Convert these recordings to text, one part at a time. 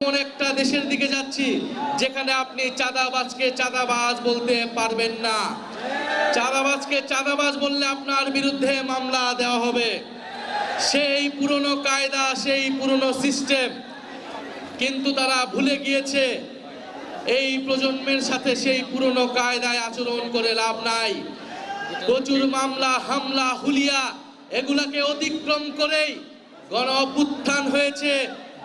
এমন একটা দেশের দিকে যাচ্ছি যেখানে আপনি চাঁদাবাজকে চাঁদাবাজ বলতে পারবেন না। চাঁদাবাজকে চাঁদাবাজ বললে আপনার বিরুদ্ধে মামলা দেওয়া হবে। সেই পুরনো কায়দা, সেই পুরনো সিস্টেম, কিন্তু তারা ভুলে গিয়েছে এই প্রজন্মের সাথে সেই পুরনো কায়দায় আচরণ করে লাভ নাই। প্রচুর মামলা, হামলা, হুলিয়া এগুলাকে অতিক্রম করেই গণ অভ্যুত্থান হয়েছে।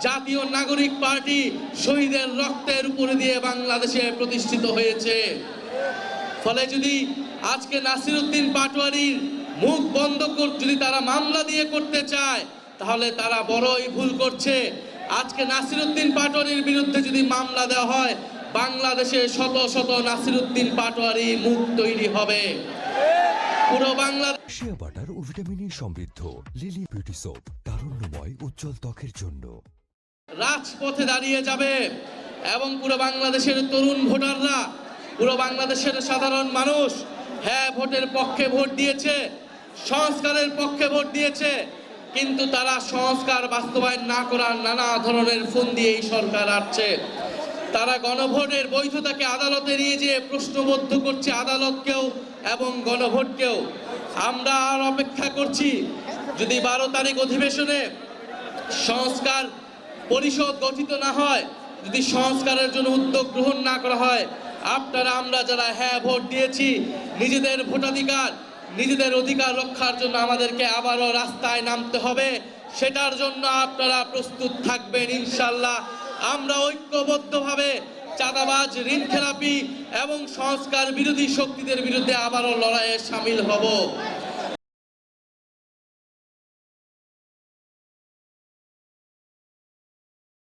জাতীয় নাগরিক পার্টি শহীদের রক্তের উপরে দিয়ে বাংলাদেশে প্রতিষ্ঠিত হয়েছে। ফলে যদি আজকে নাসিরউদ্দিন পাটোয়ারির মুখ বন্ধ যদি তারা মামলা দিয়ে করতে চায়, তাহলে তারা বড়ই ভুল করছে। আজকে নাসিরউদ্দিন পাটোয়ারির বিরুদ্ধে যদি মামলা দেওয়া হয়, বাংলাদেশে শত শত নাসিরউদ্দিন পাটোয়ারি মুখ তৈরি হবে। পুরো বাংলাদেশ শিয়া বাটার ও ভিটামিন সমৃদ্ধ লিলি বিউটি সোপ, তারুণ্যময় উজ্জ্বল ত্বকের জন্য। রাজপথে দাঁড়িয়ে যাবে এবং পুরো বাংলাদেশের তরুণ ভোটাররা, পুরো বাংলাদেশের সাধারণ মানুষ হ্যাঁ ভোটের পক্ষে ভোট দিয়েছে, সংস্কারের পক্ষে ভোট দিয়েছে, কিন্তু তারা সংস্কার বাস্তবায়ন না করার নানা ধরনের ফোন দিয়ে এই সরকার আসছে। তারা গণভোটের বৈধতাকে আদালতে নিয়ে যেয়ে প্রশ্নবদ্ধ করছে আদালতকেও এবং গণভোটকেও। আমরা আর অপেক্ষা করছি, যদি 12 তারিখ অধিবেশনে সংস্কার পরিষদ গঠিত না হয়, যদি সংস্কারের জন্য উদ্যোগ গ্রহণ না করা হয়, আপনারা আমরা যারা হ্যাঁ ভোট দিয়েছি, নিজেদের ভোটাধিকার, নিজেদের অধিকার রক্ষার জন্য আমাদেরকে আবারও রাস্তায় নামতে হবে। সেটার জন্য আপনারা প্রস্তুত থাকবেন ইনশাল্লাহ। আমরা ঐক্যবদ্ধভাবে চাঁদাবাজ, ঋণখেলাপি এবং সংস্কার বিরোধী শক্তিদের বিরুদ্ধে আবারও লড়াইয়ে সামিল হব।